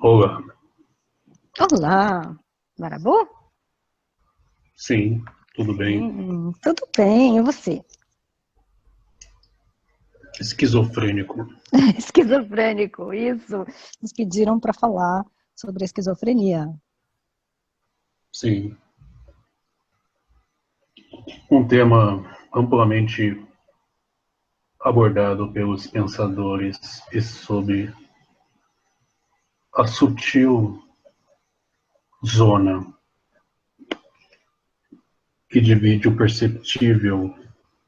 Olá, Olá, Marabu? sim, tudo bem? Tudo bem, e você? Esquizofrênico, Esquizofrênico, isso. Nos pediram para falar sobre a esquizofrenia. sim. Um tema amplamente abordado pelos pensadores e sob a sutil zona que divide o perceptível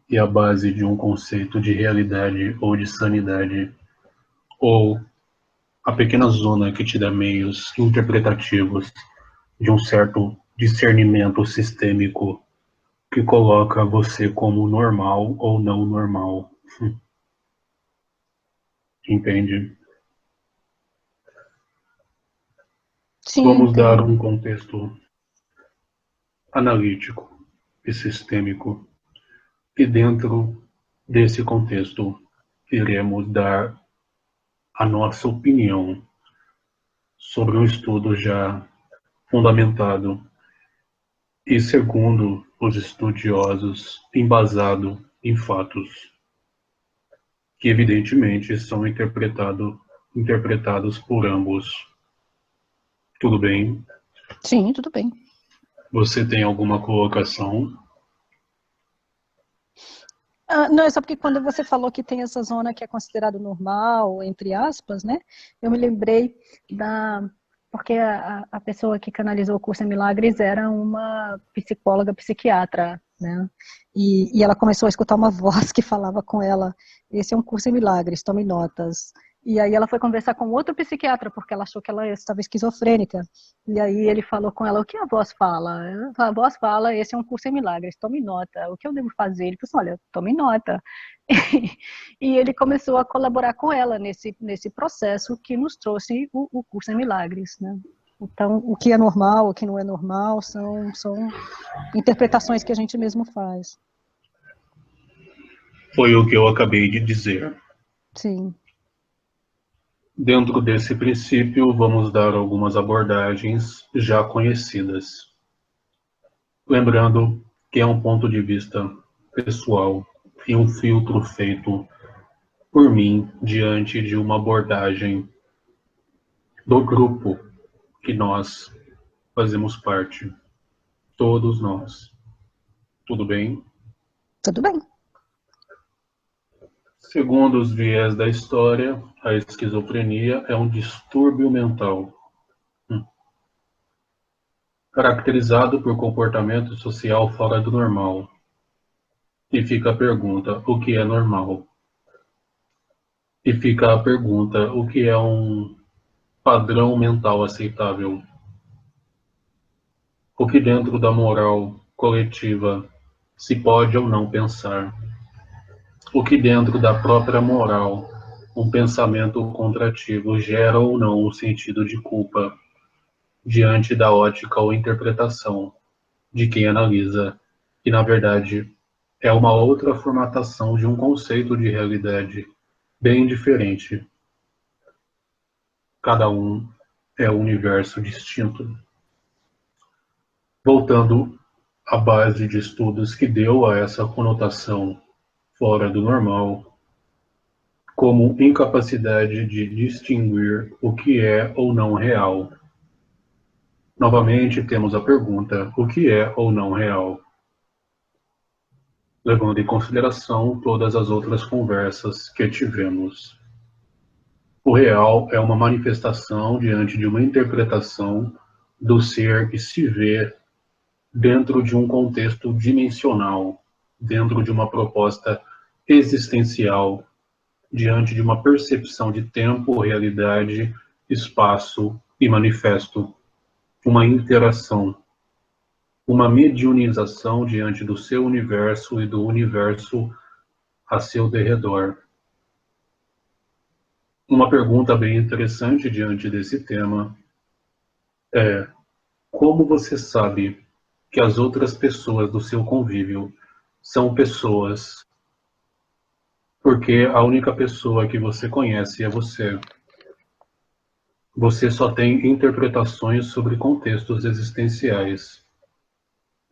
e a base de um conceito de realidade ou de sanidade, ou a pequena zona que te dá meios interpretativos de um certo discernimento sistêmico que coloca você como normal ou não normal. Entende? Sim, Vamos dar entendo. um contexto analítico e sistêmico, e dentro desse contexto iremos dar a nossa opinião sobre um estudo já fundamentado e, segundo os estudiosos, embasado em fatos que evidentemente são interpretados por ambos. Tudo bem? Sim, tudo bem. Você tem alguma colocação? Não, é só porque quando você falou que tem essa zona que é considerado normal, entre aspas, né? Eu me lembrei da. Porque a pessoa que canalizou o curso em Milagres era uma psicóloga, psiquiatra, né? E ela começou a escutar uma voz que falava com ela: Esse é um curso em Milagres, tome notas. E aí ela foi conversar com outro psiquiatra, porque ela achou que ela estava esquizofrênica. E aí ele falou com ela: O que a voz fala? A voz fala: Esse é um curso em Milagres, tome nota. O que eu devo fazer? Ele falou assim: Olha, tome nota. E ele começou a colaborar com ela nesse processo que nos trouxe o curso em Milagres, né? Então, o que é normal, o que não é normal, são interpretações que a gente mesmo faz. Foi o que eu acabei de dizer. Sim, Dentro desse princípio, vamos dar algumas abordagens já conhecidas. Lembrando que é um ponto de vista pessoal e um filtro feito por mim diante de uma abordagem do grupo que nós fazemos parte, todos nós. Tudo bem? tudo bem. Segundo os viés da história, a esquizofrenia é um distúrbio mental caracterizado por comportamento social fora do normal. E fica a pergunta: o que é normal? E fica a pergunta: o que é um padrão mental aceitável? O que dentro da moral coletiva se pode ou não pensar? O que dentro da própria moral um pensamento contrativo gera ou não um sentido de culpa diante da ótica ou interpretação de quem analisa, que na verdade é uma outra formatação de um conceito de realidade bem diferente. Cada um é um universo distinto. Voltando à base de estudos que deu a essa conotação fora do normal, como incapacidade de distinguir o que é ou não real. Novamente temos a pergunta: o que é ou não real? Levando em consideração todas as outras conversas que tivemos. O real é uma manifestação diante de uma interpretação do ser que se vê dentro de um contexto dimensional, dentro de uma proposta existencial, diante de uma percepção de tempo, realidade, espaço e manifesto, uma interação, uma mediunização diante do seu universo e do universo a seu derredor. Uma pergunta bem interessante diante desse tema é: como você sabe que as outras pessoas do seu convívio são pessoas, porque a única pessoa que você conhece é você? Você só tem interpretações sobre contextos existenciais,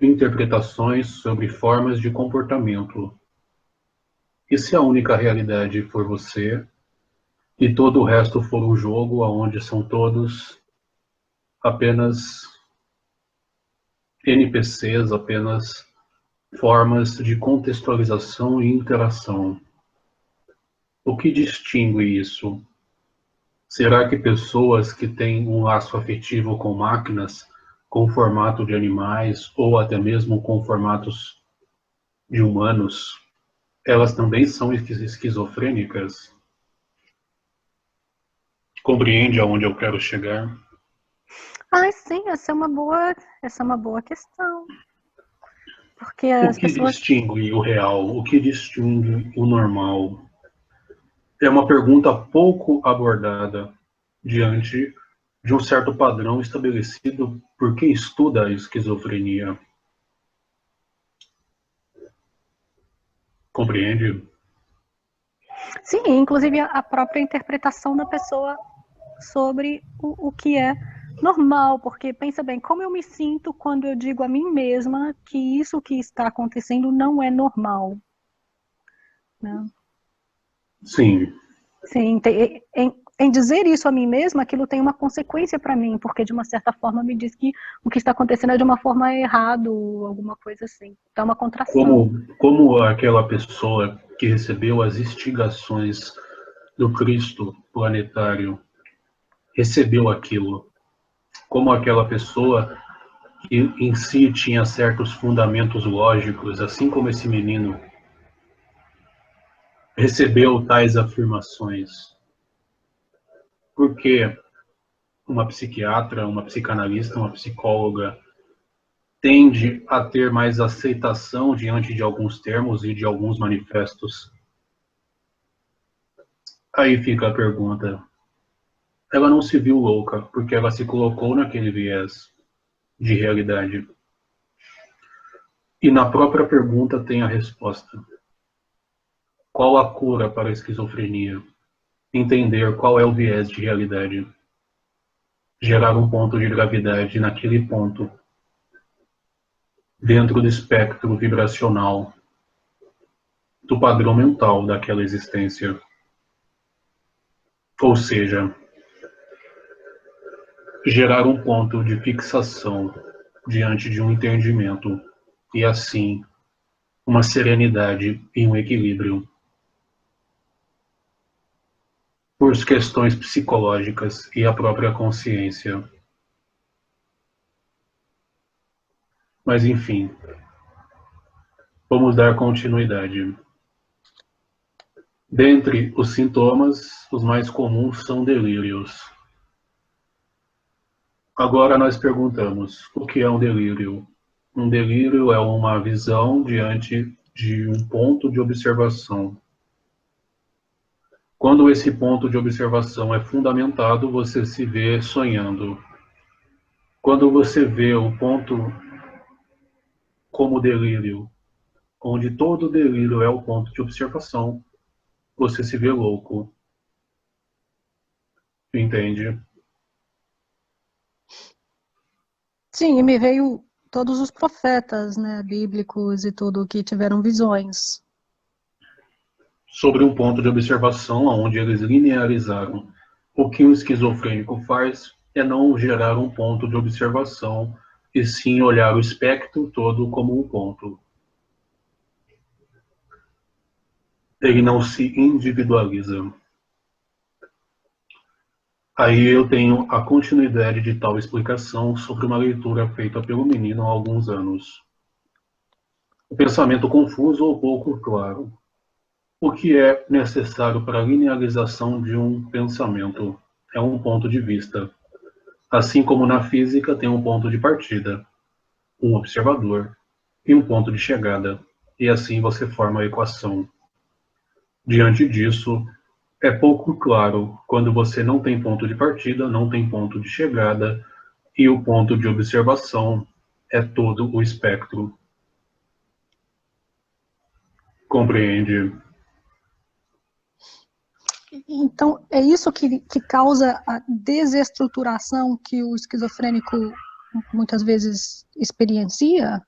interpretações sobre formas de comportamento. E se a única realidade for você, e todo o resto for um jogo onde são todos apenas NPCs, apenas formas de contextualização e interação? O que distingue isso? Será que pessoas que têm um laço afetivo com máquinas, com formato de animais ou até mesmo com formatos de humanos, elas também são esquizofrênicas? Compreende aonde eu quero chegar? Ah, sim, essa é uma boa questão. Porque O as que pessoas. distingue o real? O que distingue o normal? É uma pergunta pouco abordada diante de um certo padrão estabelecido por quem estuda a esquizofrenia. Compreende? Sim, inclusive a própria interpretação da pessoa sobre o que é normal, porque pensa bem, como eu me sinto quando eu digo a mim mesma que isso que está acontecendo não é normal, né? Sim. Sim, em dizer isso a mim mesma, aquilo tem uma consequência para mim, porque de uma certa forma me diz que o que está acontecendo é de uma forma errada, ou alguma coisa assim. Então é uma contração. Como aquela pessoa que recebeu as instigações do Cristo planetário recebeu aquilo? Como aquela pessoa que em si tinha certos fundamentos lógicos, assim como esse menino, recebeu tais afirmações? Porque uma psiquiatra, uma psicanalista, uma psicóloga tende a ter mais aceitação diante de alguns termos e de alguns manifestos? Aí fica a pergunta. Ela não se viu louca, porque ela se colocou naquele viés de realidade. E na própria pergunta tem a resposta. Qual a cura para a esquizofrenia? Entender qual é o viés de realidade. Gerar um ponto de gravidade naquele ponto, dentro do espectro vibracional do padrão mental daquela existência. Ou seja, gerar um ponto de fixação diante de um entendimento e assim uma serenidade e um equilíbrio por questões psicológicas e a própria consciência. Mas enfim, vamos dar continuidade. Dentre os sintomas, os mais comuns são delírios. Agora nós perguntamos, o que é um delírio? Um delírio é uma visão diante de um ponto de observação. Quando esse ponto de observação é fundamentado, você se vê sonhando. Quando você vê o ponto como delírio, onde todo delírio é o ponto de observação, você se vê louco. Entende? Sim, e me veio todos os profetas, né, bíblicos e tudo que tiveram visões. Sobre um ponto de observação onde eles linearizaram. O que um esquizofrênico faz é não gerar um ponto de observação, e sim olhar o espectro todo como um ponto. Ele não se individualiza. Aí eu tenho a continuidade de tal explicação sobre uma leitura feita pelo menino há alguns anos. O pensamento confuso ou pouco claro. O que é necessário para a linearização de um pensamento? É um ponto de vista. Assim como na física tem um ponto de partida, um observador e um ponto de chegada, e assim você forma a equação. Diante disso, é pouco claro quando você não tem ponto de partida, não tem ponto de chegada, e o ponto de observação é todo o espectro. Compreende? Então, é isso que causa a desestruturação que o esquizofrênico muitas vezes experiencia?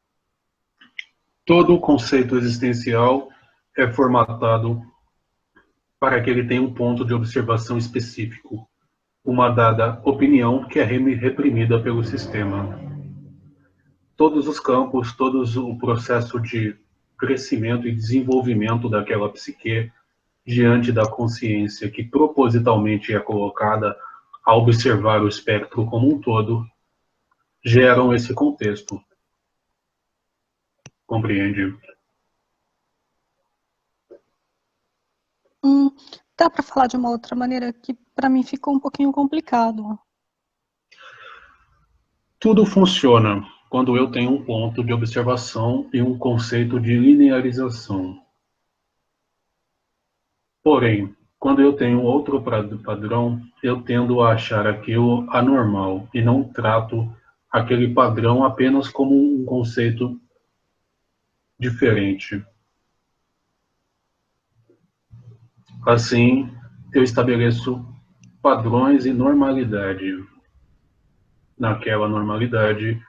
Todo o conceito existencial é formatado para que ele tenha um ponto de observação específico, uma dada opinião que é reprimida pelo sistema. Todos os campos, todo o processo de crescimento e desenvolvimento daquela psique diante da consciência que propositalmente é colocada a observar o espectro como um todo, geram esse contexto. Compreende? Dá para falar de uma outra maneira que para mim ficou um pouquinho complicado. Tudo funciona quando eu tenho um ponto de observação e um conceito de linearização. Porém, quando eu tenho outro padrão, eu tendo a achar aquilo anormal e não trato aquele padrão apenas como um conceito diferente. Assim, eu estabeleço padrões e normalidade. Naquela normalidade,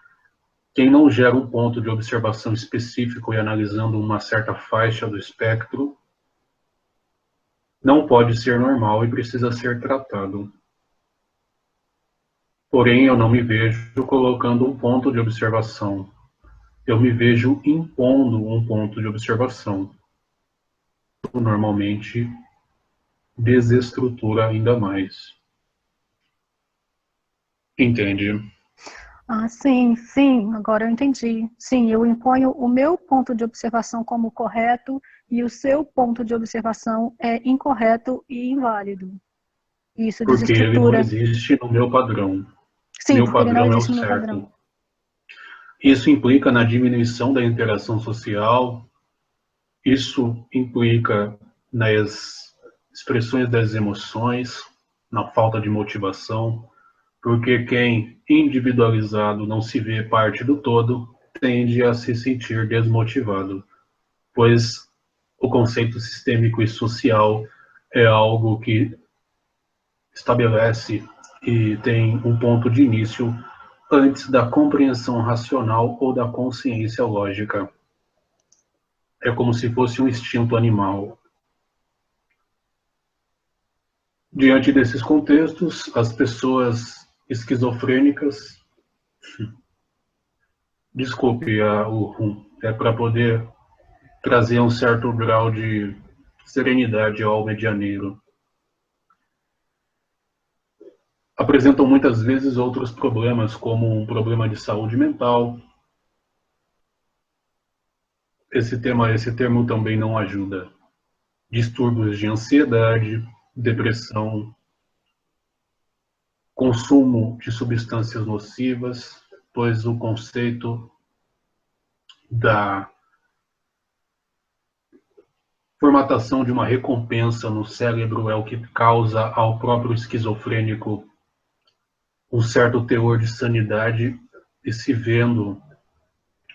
quem não gera um ponto de observação específico e analisando uma certa faixa do espectro, não pode ser normal e precisa ser tratado. Porém, eu não me vejo colocando um ponto de observação. Eu me vejo impondo um ponto de observação. Normalmente, desestrutura ainda mais. Entende? Ah, sim, agora eu entendi. Sim, eu imponho o meu ponto de observação como correto e o seu ponto de observação é incorreto e inválido. Isso Porque ele não desestrutura. existe no meu padrão. Sim, Meu porque ele não padrão é o existe no meu padrão. certo. Isso implica na diminuição da interação social, isso implica nas expressões das emoções, na falta de motivação, porque quem individualizado não se vê parte do todo tende a se sentir desmotivado, pois o conceito sistêmico e social é algo que estabelece e tem um ponto de início antes da compreensão racional ou da consciência lógica. É como se fosse um instinto animal. Diante desses contextos, as pessoas esquizofrênicas, desculpe é para poder trazer um certo grau de serenidade ao medianeiro, apresentam muitas vezes outros problemas, como um problema de saúde mental. Esse termo também não ajuda. Distúrbios de ansiedade, depressão, consumo de substâncias nocivas, pois o conceito da formatação de uma recompensa no cérebro é o que causa ao próprio esquizofrênico um certo teor de sanidade e se vendo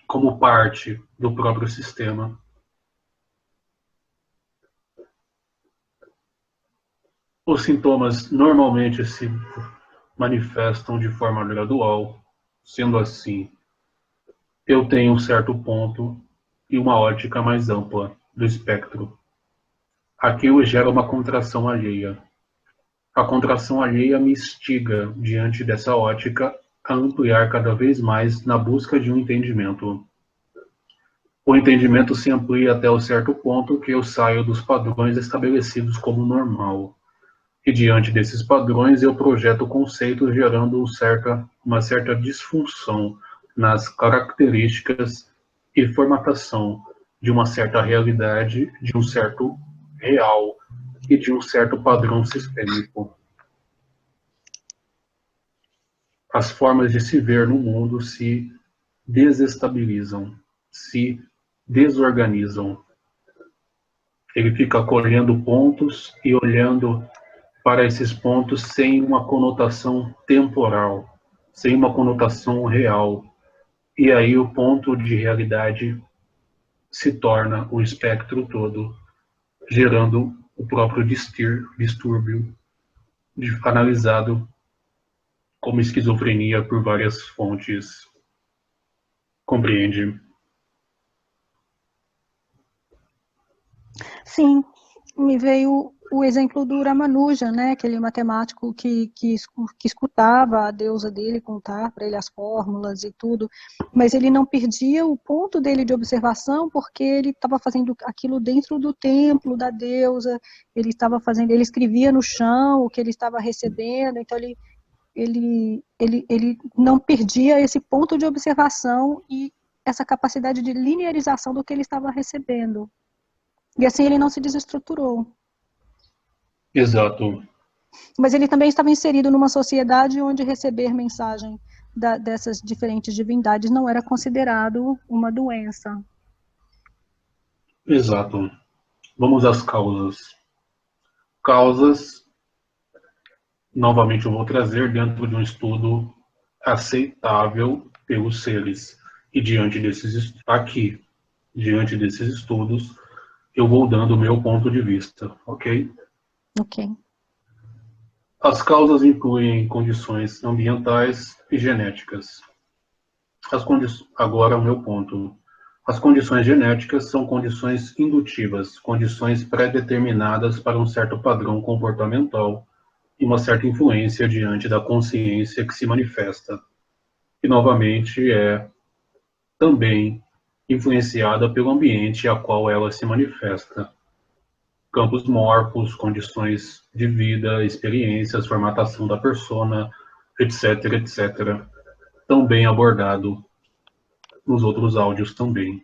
como parte do próprio sistema. Os sintomas normalmente se manifestam de forma gradual. Sendo assim, eu tenho um certo ponto e uma ótica mais ampla do espectro. Aquilo gera uma contração alheia. A contração alheia me instiga, diante dessa ótica, a ampliar cada vez mais na busca de um entendimento. O entendimento se amplia até o certo ponto que eu saio dos padrões estabelecidos como normal. E diante desses padrões eu projeto conceitos gerando uma certa disfunção nas características e formatação de uma certa realidade, de um certo real e de um certo padrão sistêmico. As formas de se ver no mundo se desestabilizam, se desorganizam. Ele fica colhendo pontos e olhando para esses pontos sem uma conotação temporal, sem uma conotação real. E aí o ponto de realidade se torna o espectro todo, gerando o próprio distúrbio analisado como esquizofrenia por várias fontes. Compreende? Sim, me veio o exemplo do Ramanuja, né, aquele matemático que escutava a deusa dele contar para ele as fórmulas e tudo, mas ele não perdia o ponto dele de observação porque ele estava fazendo aquilo dentro do templo da deusa, ele escrevia no chão o que ele estava recebendo, então ele não perdia esse ponto de observação e essa capacidade de linearização do que ele estava recebendo. E assim ele não se desestruturou. Exato. Mas ele também estava inserido numa sociedade onde receber mensagem dessas diferentes divindades não era considerado uma doença. Exato. Vamos às causas. Causas, novamente eu vou trazer dentro de um estudo aceitável pelos seres. E diante desses estudos, eu vou dando o meu ponto de vista, ok? Ok. As causas incluem condições ambientais e genéticas. Agora o meu ponto. As condições genéticas são condições indutivas, condições pré-determinadas para um certo padrão comportamental e uma certa influência diante da consciência que se manifesta. E, novamente, é também influenciada pelo ambiente a qual ela se manifesta. Campos morfos, condições de vida, experiências, formatação da persona, etc., etc. Também abordado nos outros áudios também.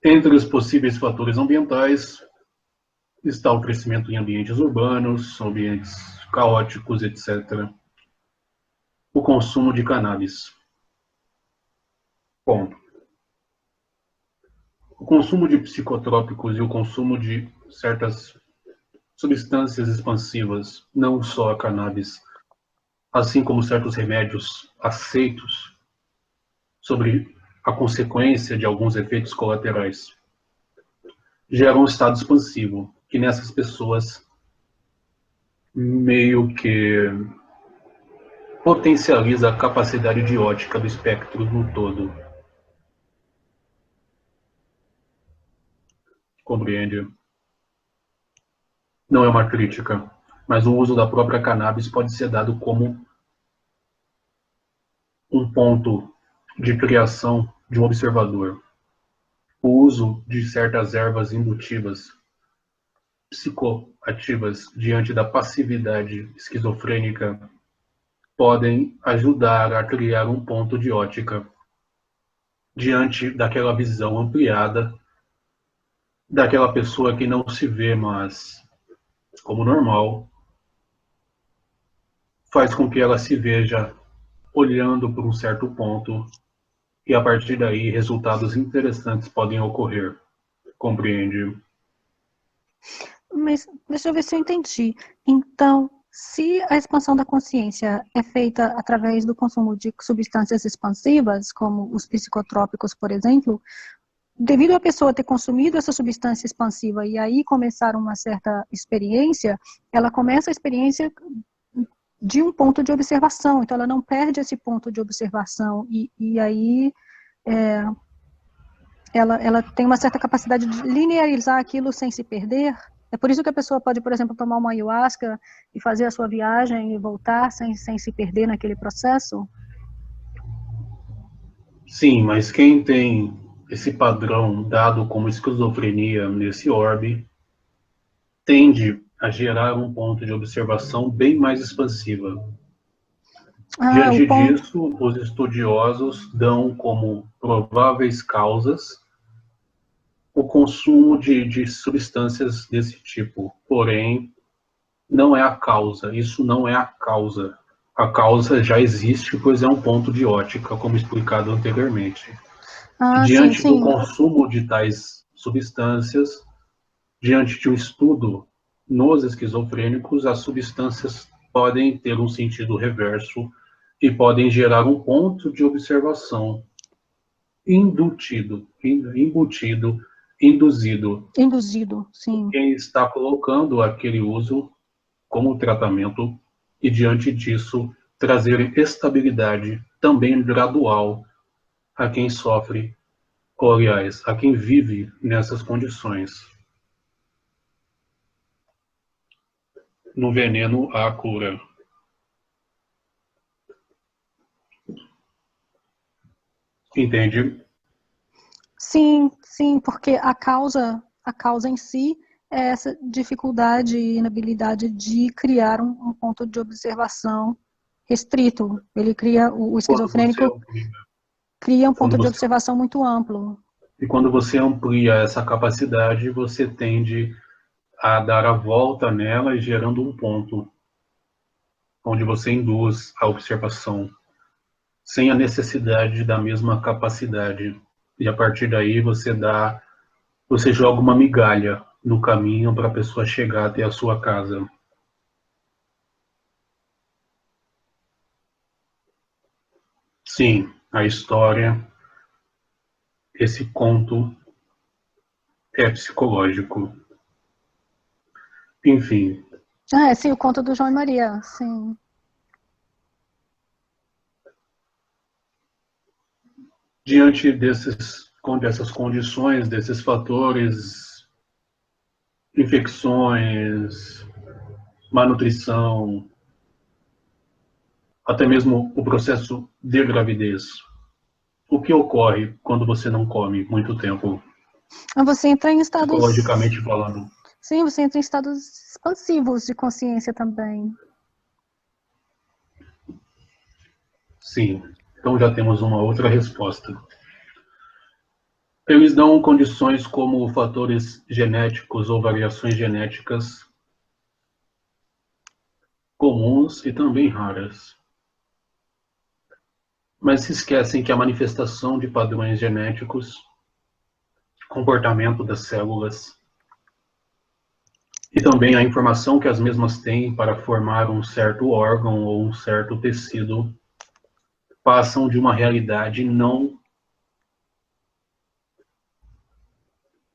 Entre os possíveis fatores ambientais está o crescimento em ambientes urbanos, ambientes caóticos, etc. O consumo de cannabis. Ponto. O consumo de psicotrópicos e o consumo de certas substâncias expansivas, não só a cannabis, assim como certos remédios aceitos sobre a consequência de alguns efeitos colaterais, geram um estado expansivo, que nessas pessoas meio que potencializa a capacidade idiótica do espectro no todo. Compreende? Não é uma crítica, mas o uso da própria cannabis pode ser dado como um ponto de criação de um observador. O uso de certas ervas indutivas, psicoativas, diante da passividade esquizofrênica, podem ajudar a criar um ponto de ótica diante daquela visão ampliada daquela pessoa que não se vê mais como normal, faz com que ela se veja olhando por um certo ponto e a partir daí resultados interessantes podem ocorrer. Compreende? Mas deixa eu ver se eu entendi. Então, se a expansão da consciência é feita através do consumo de substâncias expansivas, como os psicotrópicos, por exemplo, devido à pessoa ter consumido essa substância expansiva e aí começar uma certa experiência, ela começa a experiência de um ponto de observação, então ela não perde esse ponto de observação e aí ela tem uma certa capacidade de linearizar aquilo sem se perder. É por isso que a pessoa pode, por exemplo, tomar uma ayahuasca e fazer a sua viagem e voltar sem se perder naquele processo? Sim, mas quem tem esse padrão dado como esquizofrenia nesse orbe tende a gerar um ponto de observação bem mais expansiva. O Diante ponto. disso, os estudiosos dão como prováveis causas o consumo de substâncias desse tipo. Porém, não é a causa, isso não é a causa. A causa já existe, pois é um ponto de ótica, como explicado anteriormente. Sim, Diante do sim. consumo de tais substâncias, diante de um estudo nos esquizofrênicos, as substâncias podem ter um sentido reverso e podem gerar um ponto de observação embutido induzido. Induzido, sim. Quem está colocando aquele uso como tratamento e, diante disso, trazer estabilidade também gradual a quem sofre, ou, aliás, a quem vive nessas condições. No veneno há a cura. Entende? Sim, sim, porque a causa em si é essa dificuldade e inabilidade de criar um ponto de observação restrito. Ele cria, o Quando você esquizofrênico amplia, cria um quando ponto de você, observação muito amplo. e quando você amplia essa capacidade, você tende a dar a volta nela e gerando um ponto onde você induz a observação sem a necessidade da mesma capacidade. E a partir daí você joga uma migalha no caminho para a pessoa chegar até a sua casa. Sim, a história, esse conto é psicológico. Enfim, Ah, é, sim, o conto do João e Maria, sim. diante dessas condições, desses fatores, infecções, malnutrição, até mesmo o processo de gravidez. O que ocorre quando você não come muito tempo, Mas você entra em estados, psicologicamente falando? sim, você entra em estados expansivos de consciência também. Sim. Então já temos uma outra resposta. Eles dão condições como fatores genéticos ou variações genéticas comuns e também raras. Mas se esquecem que a manifestação de padrões genéticos, comportamento das células e também a informação que as mesmas têm para formar um certo órgão ou um certo tecido passam de uma realidade não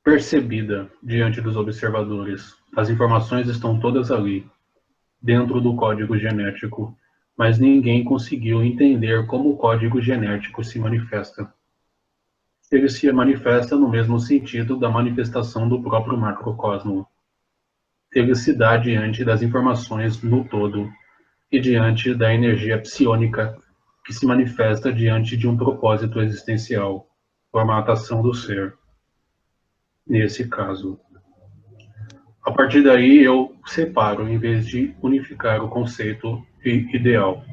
percebida diante dos observadores. As informações estão todas ali, dentro do código genético, mas ninguém conseguiu entender como o código genético se manifesta. Ele se manifesta no mesmo sentido da manifestação do próprio macrocosmo. Ele se dá diante das informações no todo e diante da energia psiônica que se manifesta diante de um propósito existencial, formatação do ser, nesse caso. A partir daí eu separo em vez de unificar o conceito ideal.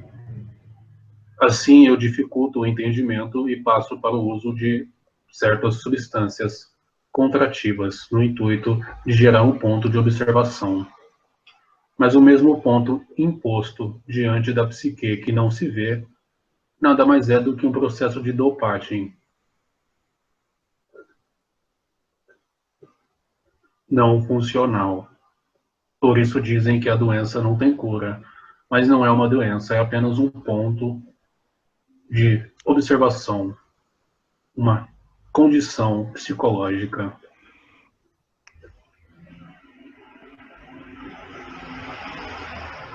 Assim eu dificulto o entendimento e passo para o uso de certas substâncias contrativas no intuito de gerar um ponto de observação. Mas o mesmo ponto imposto diante da psique que não se vê nada mais é do que um processo de dopagem, não funcional. Por isso dizem que a doença não tem cura, mas não é uma doença, é apenas um ponto de observação, uma condição psicológica.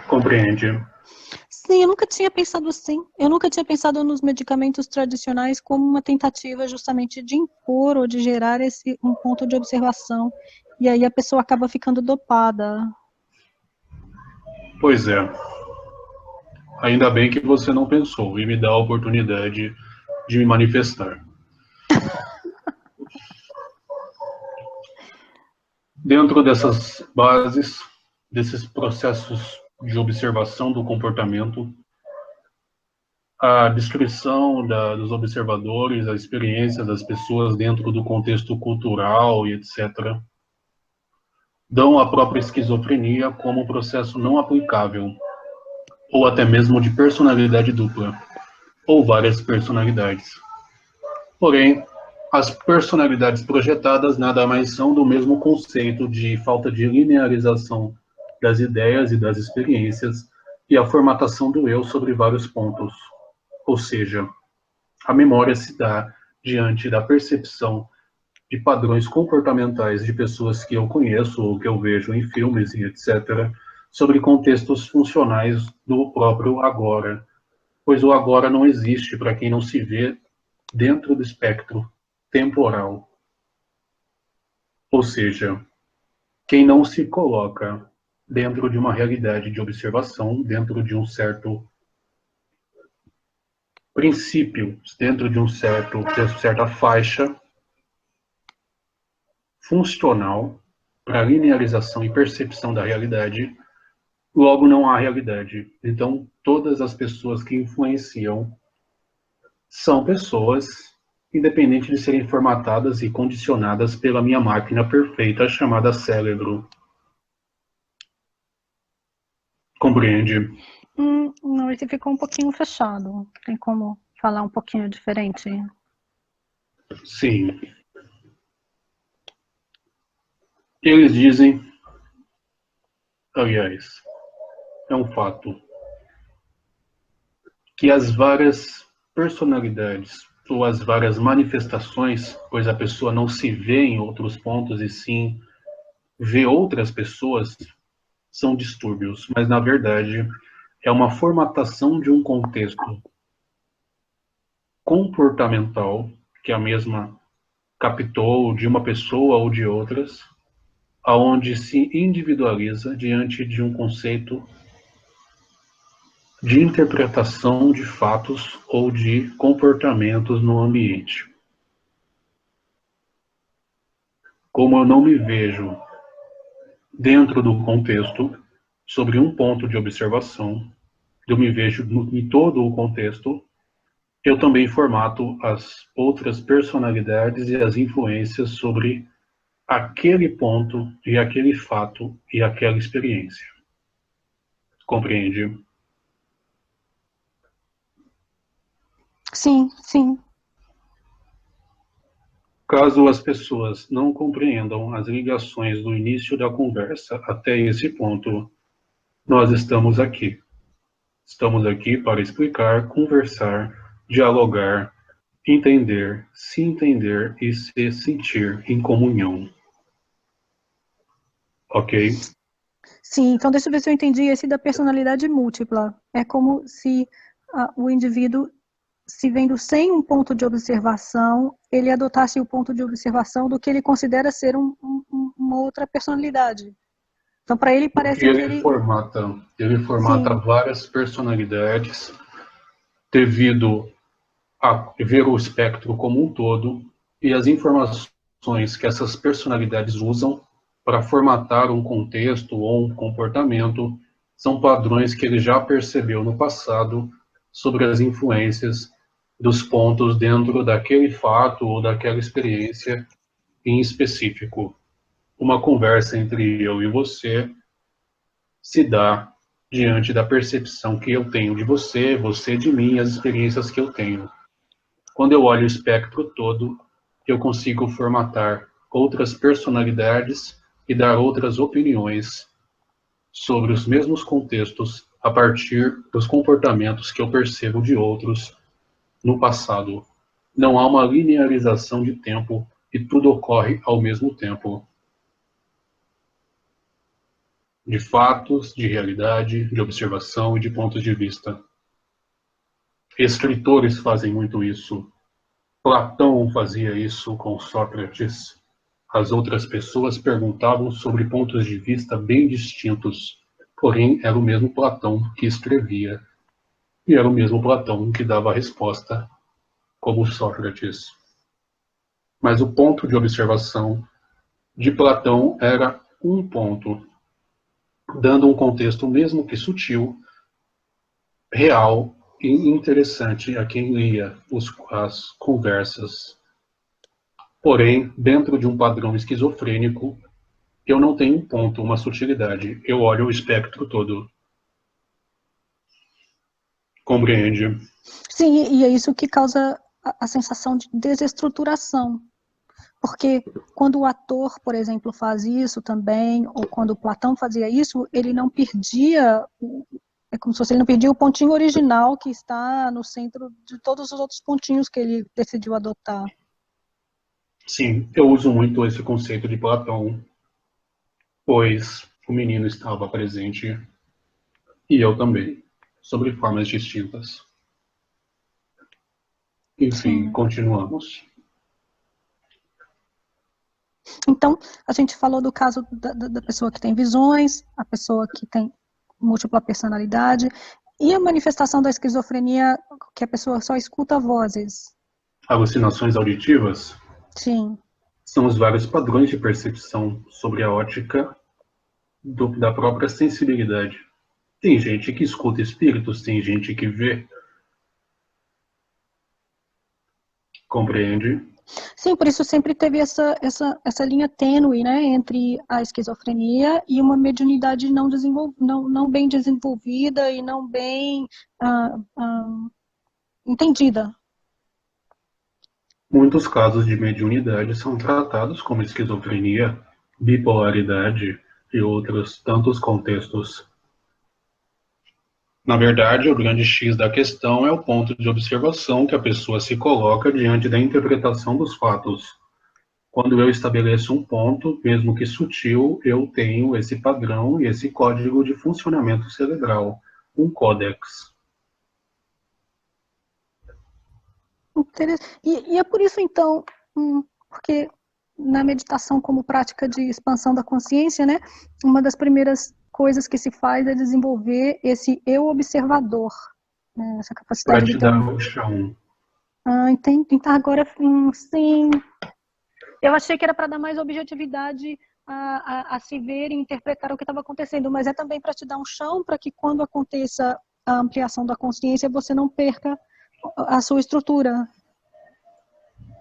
Compreende? Sim, eu nunca tinha pensado assim. Eu nunca tinha pensado nos medicamentos tradicionais como uma tentativa justamente de impor ou de gerar um ponto de observação. E aí a pessoa acaba ficando dopada. Pois é. Ainda bem que você não pensou e me dá a oportunidade de me manifestar. Dentro dessas bases, desses processos de observação do comportamento, a descrição dos observadores, a experiência das pessoas dentro do contexto cultural e etc., dão a própria esquizofrenia como um processo não aplicável, ou até mesmo de personalidade dupla, ou várias personalidades. Porém, as personalidades projetadas nada mais são do mesmo conceito de falta de linearização das ideias e das experiências e a formatação do eu sobre vários pontos. Ou seja, a memória se dá diante da percepção de padrões comportamentais de pessoas que eu conheço ou que eu vejo em filmes e etc., sobre contextos funcionais do próprio agora, pois o agora não existe para quem não se vê dentro do espectro temporal, ou seja, quem não se coloca dentro de uma realidade de observação, dentro de um certo princípio, dentro de certa faixa funcional para linearização e percepção da realidade, logo não há realidade. Então, todas as pessoas que influenciam são pessoas, independente de serem formatadas e condicionadas pela minha máquina perfeita chamada cérebro. Compreende? Não, esse ficou um pouquinho fechado. Tem como falar um pouquinho diferente? Sim. Eles dizem, aliás, é um fato, que as várias personalidades ou as várias manifestações, pois a pessoa não se vê em outros pontos e sim vê outras pessoas, são distúrbios, mas na verdade é uma formatação de um contexto comportamental que a mesma captou de uma pessoa ou de outras, aonde se individualiza diante de um conceito de interpretação de fatos ou de comportamentos no ambiente. Como eu não me vejo dentro do contexto, sobre um ponto de observação, eu me vejo em todo o contexto, eu também formato as outras personalidades e as influências sobre aquele ponto e aquele fato e aquela experiência. Compreende? Sim, sim. Caso as pessoas não compreendam as ligações do início da conversa até esse ponto, nós estamos aqui. Estamos aqui para explicar, conversar, dialogar, entender e se sentir em comunhão. Ok? Sim, então deixa eu ver se eu entendi esse da personalidade múltipla. É como se o indivíduo, se vendo sem um ponto de observação, ele adotasse o ponto de observação do que ele considera ser uma outra personalidade. Então, para ele, Porque parece que ele... ele formata Sim, várias personalidades devido a ver o espectro como um todo e as informações que essas personalidades usam para formatar um contexto ou um comportamento são padrões que ele já percebeu no passado sobre as influências dos pontos dentro daquele fato ou daquela experiência em específico. Uma conversa entre eu e você se dá diante da percepção que eu tenho de você, você de mim, as experiências que eu tenho. Quando eu olho o espectro todo, eu consigo formatar outras personalidades e dar outras opiniões sobre os mesmos contextos a partir dos comportamentos que eu percebo de outros no passado. Não há uma linearização de tempo e tudo ocorre ao mesmo tempo. De fatos, de realidade, de observação e de pontos de vista. Escritores fazem muito isso. Platão fazia isso com Sócrates. As outras pessoas perguntavam sobre pontos de vista bem distintos, porém era o mesmo Platão que escrevia, e era o mesmo Platão que dava a resposta, como Sócrates. Mas o ponto de observação de Platão era um ponto, dando um contexto, mesmo que sutil, real e interessante a quem lia as conversas. Porém, dentro de um padrão esquizofrênico, eu não tenho um ponto, uma sutilidade. Eu olho o espectro todo. Compreende? sim, e é isso que causa a sensação de desestruturação. Porque quando o ator, por exemplo, faz isso também, ou quando Platão fazia isso, ele não perdia, é como se fosse ele não perdia o pontinho original que está no centro de todos os outros pontinhos que ele decidiu adotar. Sim, eu uso muito esse conceito de Platão, pois o menino estava presente e eu também, sobre formas distintas. Enfim, Sim. continuamos. Então, a gente falou do caso da pessoa que tem visões, a pessoa que tem múltipla personalidade, e a manifestação da esquizofrenia, que a pessoa só escuta vozes. Alucinações auditivas Sim. são os vários padrões de percepção sobre a ótica da própria sensibilidade. Tem gente que escuta espíritos, tem gente que vê, compreende? Sim, por isso sempre teve essa linha tênue, né, entre a esquizofrenia e uma mediunidade não bem desenvolvida e não bem entendida. Muitos casos de mediunidade são tratados como esquizofrenia, bipolaridade e outros tantos contextos. Na verdade, o grande X da questão é o ponto de observação que a pessoa se coloca diante da interpretação dos fatos. Quando eu estabeleço um ponto, mesmo que sutil, eu tenho esse padrão e esse código de funcionamento cerebral, um códex. E é por isso, então, porque na meditação como prática de expansão da consciência, né, uma das primeiras coisas que se faz é desenvolver esse eu observador, né, essa Para capacidade de te ter dar um... o chão. Entendi, então agora, sim, eu achei que era para dar mais objetividade a se ver e interpretar o que estava acontecendo, mas é também para te dar um chão para que quando aconteça a ampliação da consciência, você não perca a sua estrutura.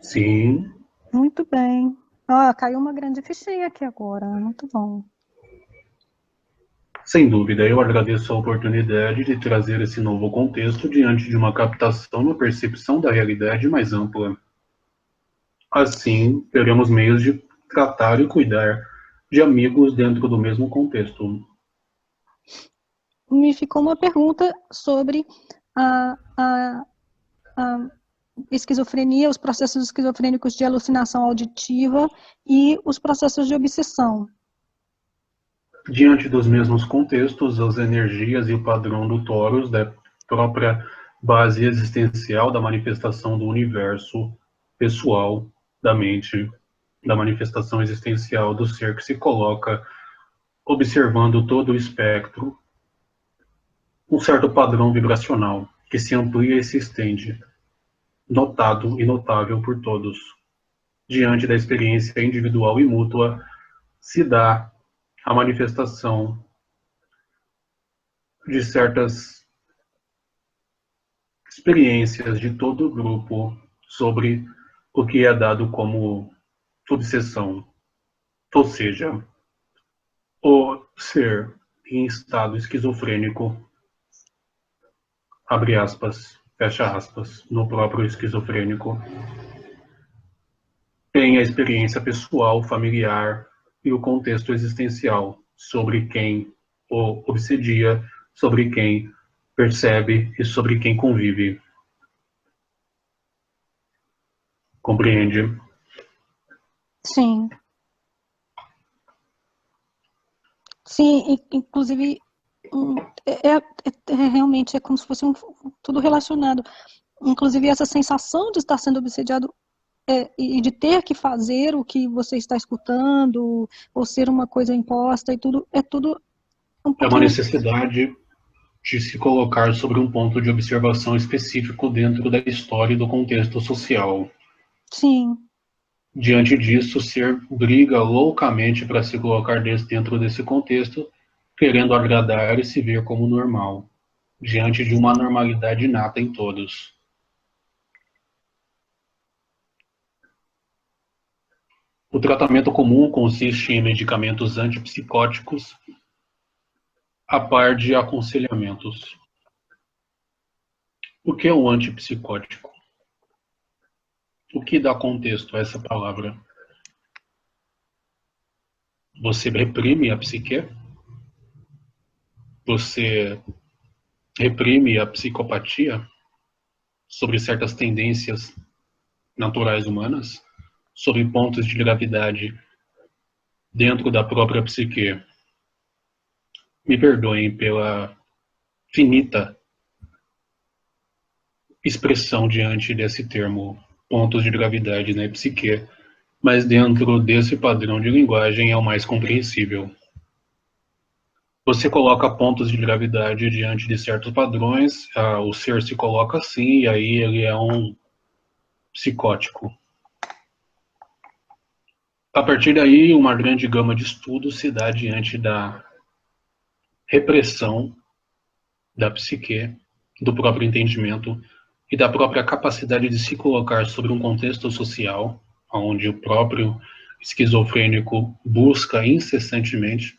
Sim, Muito bem. Ah, caiu uma grande fichinha aqui agora. Muito bom. sem dúvida, eu agradeço a oportunidade de trazer esse novo contexto diante de uma captação e uma percepção da realidade mais ampla. Assim, teremos meios de tratar e cuidar de amigos dentro do mesmo contexto. Me ficou uma pergunta sobre a, a, a esquizofrenia, os processos esquizofrênicos de alucinação auditiva e os processos de obsessão. Diante dos mesmos contextos, as energias e o padrão do Torus, da própria base existencial da manifestação do universo pessoal, da mente, da manifestação existencial do ser que se coloca observando todo o espectro, um certo padrão vibracional que se amplia e se estende, notado e notável por todos. Diante da experiência individual e mútua, se dá a manifestação de certas experiências de todo o grupo sobre o que é dado como obsessão, ou seja, o ser em estado esquizofrênico, abre aspas, fecha aspas, no próprio esquizofrênico, tem a experiência pessoal, familiar e o contexto existencial sobre quem o obsedia, sobre quem percebe e sobre quem convive. Compreende? Sim. Sim, inclusive, realmente é como se fosse tudo relacionado. Inclusive, essa sensação de estar sendo obsediado e de ter que fazer o que você está escutando, ou ser uma coisa imposta e tudo, é tudo um É uma pouquinho. necessidade de se colocar sobre um ponto de observação específico dentro da história e do contexto social. Sim, Diante disso, o ser briga loucamente para se colocar dentro desse contexto, querendo agradar e se ver como normal, diante de uma normalidade inata em todos. O tratamento comum consiste em medicamentos antipsicóticos, a par de aconselhamentos. O que é um antipsicótico? O que dá contexto a essa palavra? Você reprime a psique? Você reprime a psicopatia sobre certas tendências naturais humanas? sobre pontos de gravidade dentro da própria psique. Me perdoem pela finita expressão diante desse termo, pontos de gravidade na psique, mas dentro desse padrão de linguagem é o mais compreensível. Você coloca pontos de gravidade diante de certos padrões, o ser se coloca assim, e aí ele é um psicótico. A partir daí, uma grande gama de estudos se dá diante da repressão da psique, do próprio entendimento e da própria capacidade de se colocar sobre um contexto social, onde o próprio esquizofrênico busca incessantemente.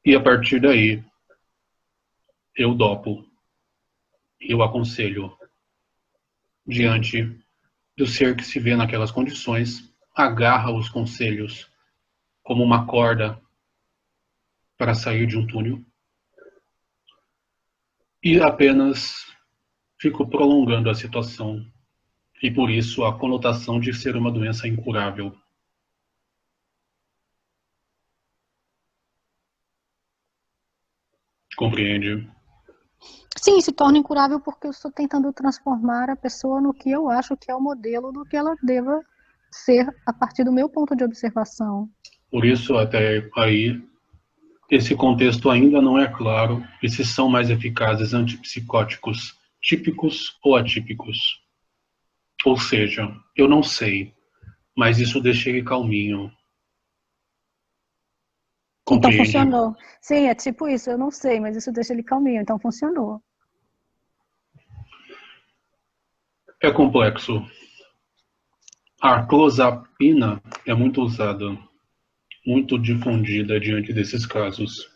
E a partir daí, eu dopo, eu aconselho, diante do ser que se vê naquelas condições, agarra os conselhos como uma corda para sair de um túnel e apenas fico prolongando a situação e por isso a conotação de ser uma doença incurável. Compreende? Sim, se torna incurável porque eu estou tentando transformar a pessoa no que eu acho que é o modelo do que ela deva ser a partir do meu ponto de observação. Por isso, até aí, esse contexto ainda não é claro e se são mais eficazes antipsicóticos típicos ou atípicos. Ou seja, eu não sei, mas isso deixa ele calminho. Então Compreende? funcionou. Sim, é tipo isso, eu não sei, mas isso deixa ele calminho, então funcionou. É complexo. A clozapina é muito usada, muito difundida diante desses casos.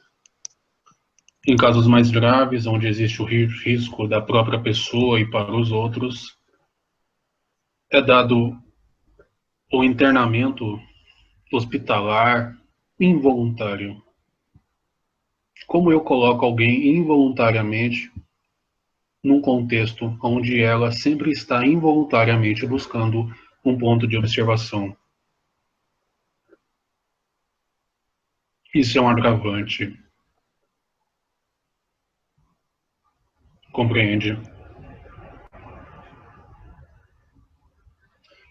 Em casos mais graves, onde existe o risco da própria pessoa e para os outros, é dado o internamento hospitalar involuntário. Como eu coloco alguém involuntariamente num contexto onde ela sempre está involuntariamente buscando um ponto de observação? Isso é um agravante. Compreende?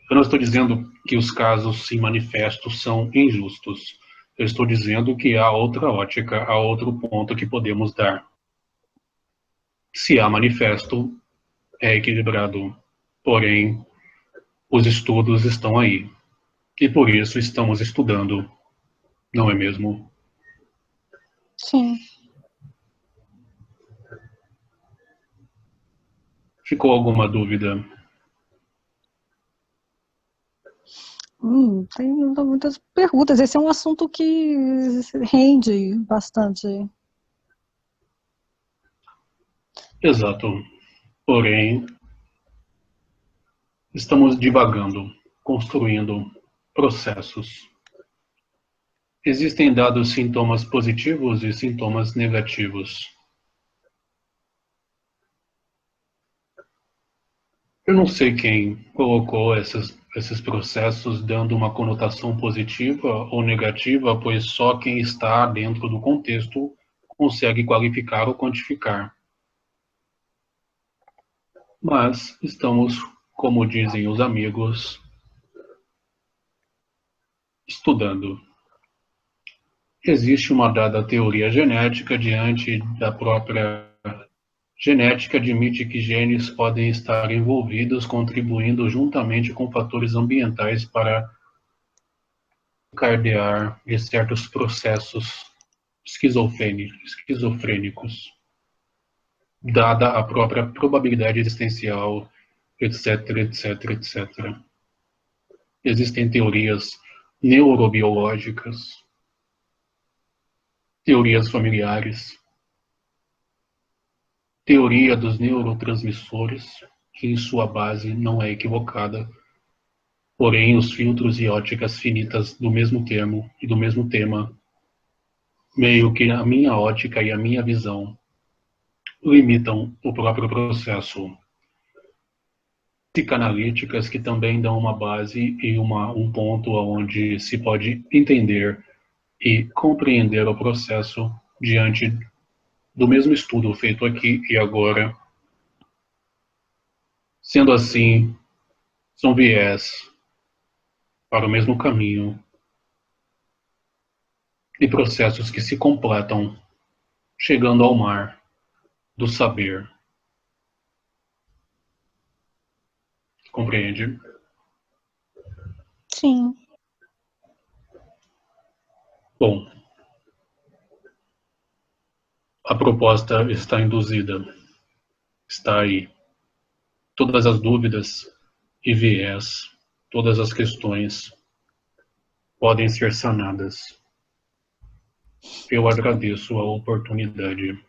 Eu não estou dizendo que os casos sem manifestos são injustos. Eu estou dizendo que há outra ótica, há outro ponto que podemos dar. Se há manifesto, é equilibrado. Porém, os estudos estão aí. E por isso estamos estudando, não é mesmo? Sim. Ficou alguma dúvida? Tem muitas perguntas. Esse é um assunto que rende bastante. Exato. Porém, estamos divagando, construindo processos. Existem dados sintomas positivos e sintomas negativos. Eu não sei quem colocou esses processos dando uma conotação positiva ou negativa, pois só quem está dentro do contexto consegue qualificar ou quantificar. Mas estamos, como dizem os amigos, estudando. Existe uma dada teoria genética diante da própria genética admite que genes podem estar envolvidos, contribuindo juntamente com fatores ambientais para encadear de certos processos esquizofrênicos, dada a própria probabilidade existencial, etc, etc, etc. Existem teorias neurobiológicas, teorias familiares, teoria dos neurotransmissores, que em sua base não é equivocada, porém os filtros e óticas finitas do mesmo termo e do mesmo tema, meio que a minha ótica e a minha visão limitam o próprio processo. psicanalíticas que também dão uma base e um ponto onde se pode entender e compreender o processo diante do mesmo estudo feito aqui e agora. Sendo assim, são viés para o mesmo caminho e processos que se completam, chegando ao mar do saber. Compreende? Sim. Bom, a proposta está induzida, está aí. Todas as dúvidas e viés, todas as questões podem ser sanadas. Eu agradeço a oportunidade.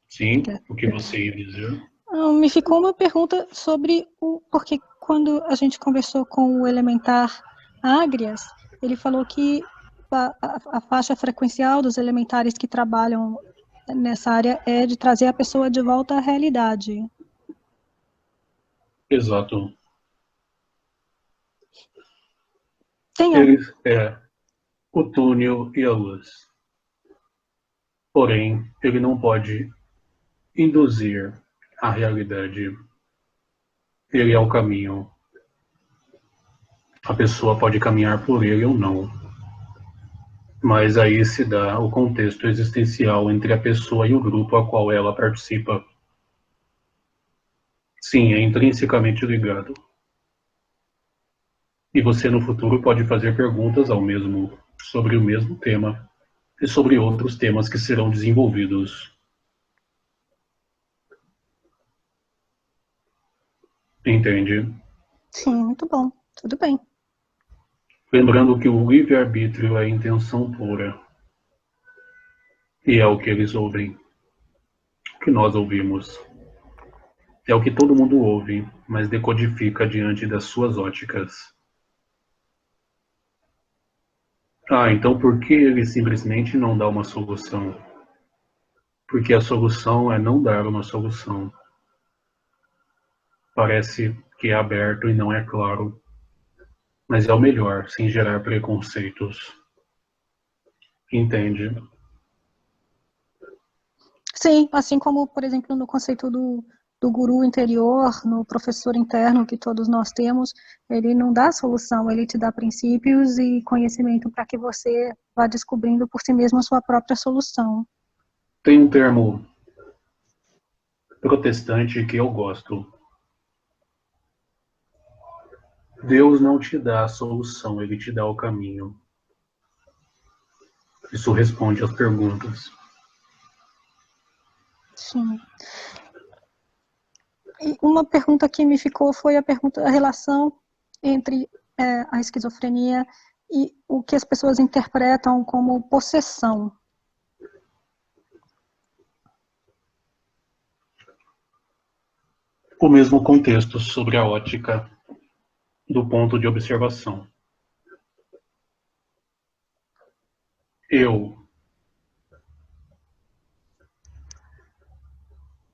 Sim, o que você ia dizer? Me ficou uma pergunta sobre porque quando a gente conversou com o elementar Agrias, ele falou que a faixa frequencial dos elementares que trabalham nessa área é de trazer a pessoa de volta à realidade. Exato. Tem algum... Eles é o túnel e a luz. Porém, ele não pode induzir a realidade. Ele é o caminho. A pessoa pode caminhar por ele ou não. Mas aí se dá o contexto existencial entre a pessoa e o grupo a qual ela participa. Sim, é intrinsecamente ligado. E você no futuro pode fazer perguntas sobre o mesmo tema e sobre outros temas que serão desenvolvidos. Entende? Sim, muito bom. Tudo bem. Lembrando que o livre-arbítrio é a intenção pura. E é o que eles ouvem, o que nós ouvimos. É o que todo mundo ouve, mas decodifica diante das suas óticas. Ah, então por que ele simplesmente não dá uma solução? Porque a solução é não dar uma solução. Parece que é aberto e não é claro, mas é o melhor, sem gerar preconceitos. Entende? Sim, assim como, por exemplo, no conceito do guru interior, no professor interno que todos nós temos, ele não dá solução, ele te dá princípios e conhecimento para que você vá descobrindo por si mesmo a sua própria solução. Tem um termo protestante que eu gosto. Deus não te dá a solução, ele te dá o caminho. Isso responde às perguntas. Sim. E uma pergunta que me ficou foi a relação entre a esquizofrenia e o que as pessoas interpretam como possessão. O mesmo contexto sobre a ótica do ponto de observação. Eu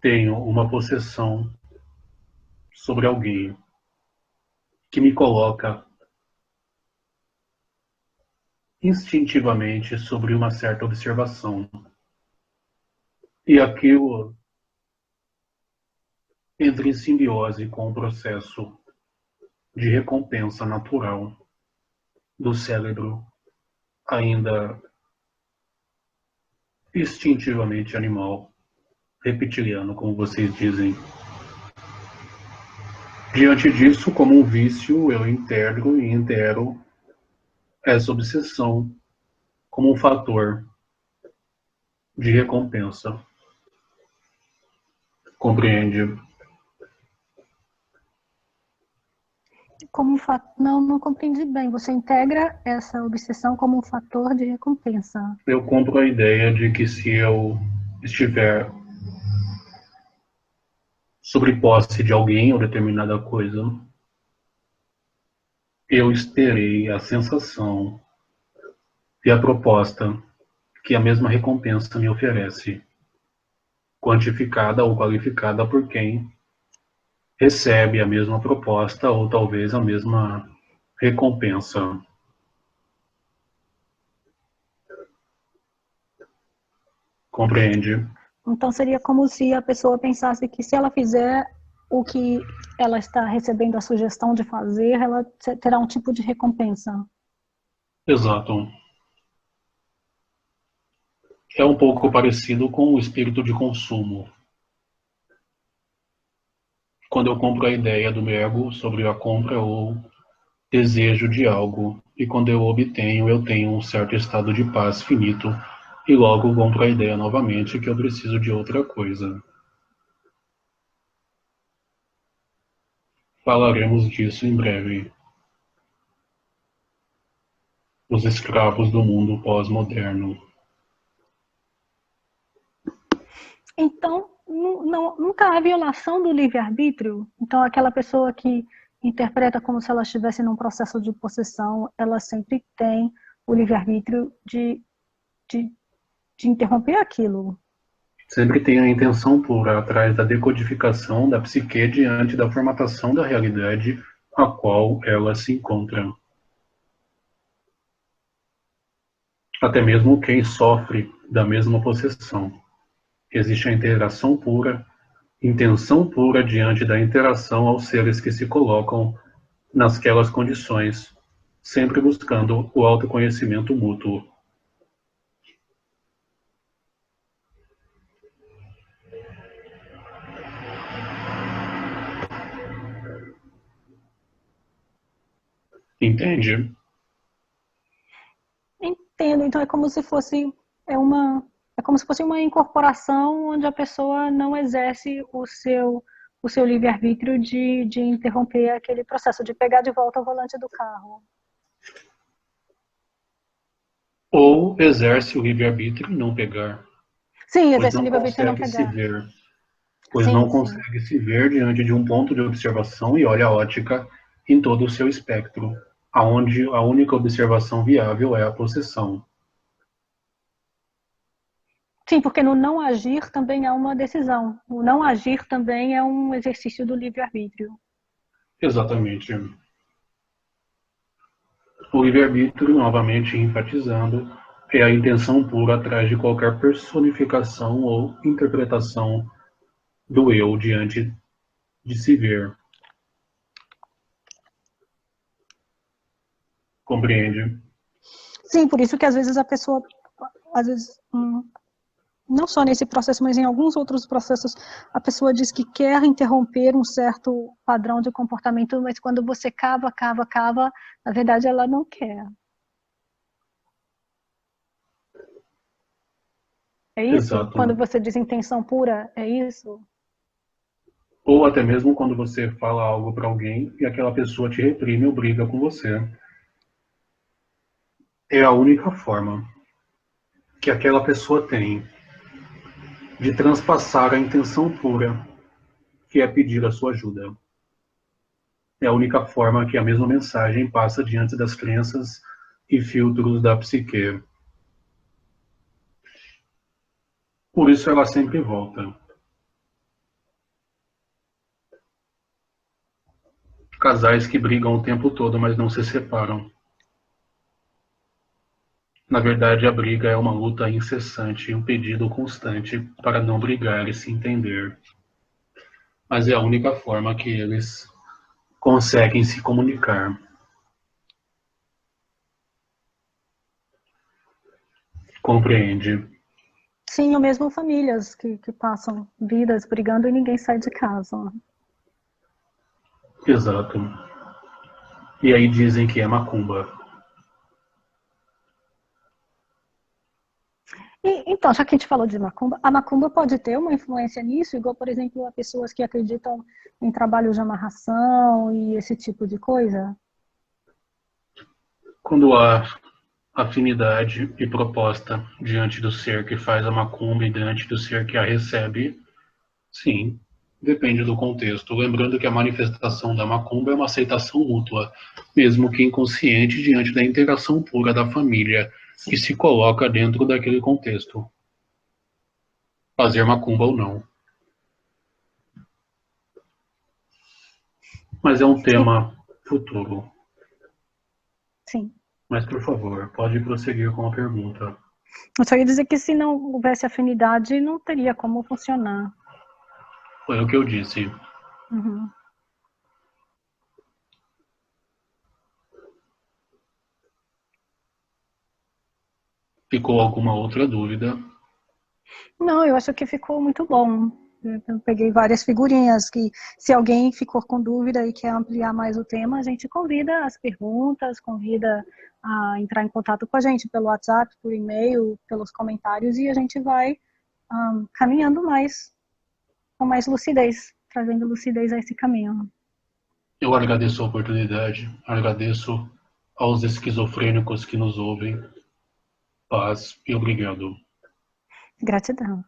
tenho uma possessão sobre alguém que me coloca instintivamente sobre uma certa observação. E aquilo entra em simbiose com o processo de recompensa natural do cérebro, ainda instintivamente animal, reptiliano, como vocês dizem. Diante disso, como um vício, eu integro e intero essa obsessão como um fator de recompensa. Compreende? Como não compreendi bem. Você integra essa obsessão como um fator de recompensa. Eu compro a ideia de que se eu estiver sobre posse de alguém ou determinada coisa, eu terei a sensação e a proposta que a mesma recompensa me oferece, quantificada ou qualificada por quem recebe a mesma proposta ou talvez a mesma recompensa. Compreende? Então seria como se a pessoa pensasse que se ela fizer o que ela está recebendo a sugestão de fazer, ela terá um tipo de recompensa. Exato. É um pouco parecido com o espírito de consumo. Quando eu compro a ideia do meu ego sobre a compra ou desejo de algo, e quando eu tenho um certo estado de paz finito, e logo compro a ideia novamente que eu preciso de outra coisa. Falaremos disso em breve. Os escravos do mundo pós-moderno. Então, nunca há violação do livre-arbítrio. Então, aquela pessoa que interpreta como se ela estivesse num processo de possessão, ela sempre tem o livre-arbítrio de, de interromper aquilo. Sempre tem a intenção pura atrás da decodificação da psique diante da formatação da realidade a qual ela se encontra. Até mesmo quem sofre da mesma possessão. Existe a interação pura, intenção pura diante da interação aos seres que se colocam nasquelas condições, sempre buscando o autoconhecimento mútuo. Entende? Entendo. Então, é como se fosse uma incorporação onde a pessoa não exerce o seu livre-arbítrio de interromper aquele processo, de pegar de volta o volante do carro. Ou exerce o livre-arbítrio e não pegar, Sim, pois exerce o não livre-arbítrio e não consegue se pegar. ver, pois não Sim, sim. consegue se ver diante de um ponto de observação e olha a ótica em todo o seu espectro, aonde a única observação viável é a possessão. Sim, porque no não agir também há uma decisão. O não agir também é um exercício do livre-arbítrio. Exatamente. O livre-arbítrio, novamente enfatizando, é a intenção pura atrás de qualquer personificação ou interpretação do eu diante de se ver. Compreende? Sim, por isso que às vezes a pessoa, às vezes, não só nesse processo, mas em alguns outros processos, a pessoa diz que quer interromper um certo padrão de comportamento, mas quando você cava, na verdade ela não quer. É isso? Exato. Quando você diz intenção pura, é isso? Ou até mesmo quando você fala algo para alguém e aquela pessoa te reprime ou briga com você. É a única forma que aquela pessoa tem de transpassar a intenção pura, que é pedir a sua ajuda. É a única forma que a mesma mensagem passa diante das crenças e filtros da psique. Por isso ela sempre volta. Casais que brigam o tempo todo, mas não se separam. Na verdade, a briga é uma luta incessante e um pedido constante para não brigar e se entender. Mas é a única forma que eles conseguem se comunicar. Compreende? Sim, ou mesmo famílias que passam vidas brigando e ninguém sai de casa. Exato. E aí dizem que é macumba. Então, já que a gente falou de macumba, a macumba pode ter uma influência nisso, igual, por exemplo, a pessoas que acreditam em trabalho de amarração e esse tipo de coisa? Quando há afinidade e proposta diante do ser que faz a macumba e diante do ser que a recebe, sim, depende do contexto. Lembrando que a manifestação da macumba é uma aceitação mútua, mesmo que inconsciente, diante da interação pura da família que se coloca dentro daquele contexto. Fazer macumba ou não. Mas é um E, tema futuro. sim. Mas, por favor, pode prosseguir com a pergunta. Eu só ia dizer que se não houvesse afinidade, não teria como funcionar. Foi o que eu disse. Uhum. Ficou alguma outra dúvida? Não, eu acho que ficou muito bom. Eu peguei várias figurinhas que, se alguém ficou com dúvida e quer ampliar mais o tema, a gente convida as perguntas, convida a entrar em contato com a gente pelo WhatsApp, por e-mail, pelos comentários, e a gente vai caminhando mais, com mais lucidez, trazendo lucidez a esse caminho. Eu agradeço a oportunidade, agradeço aos esquizofrênicos que nos ouvem. Paz e obrigado. Gratidão.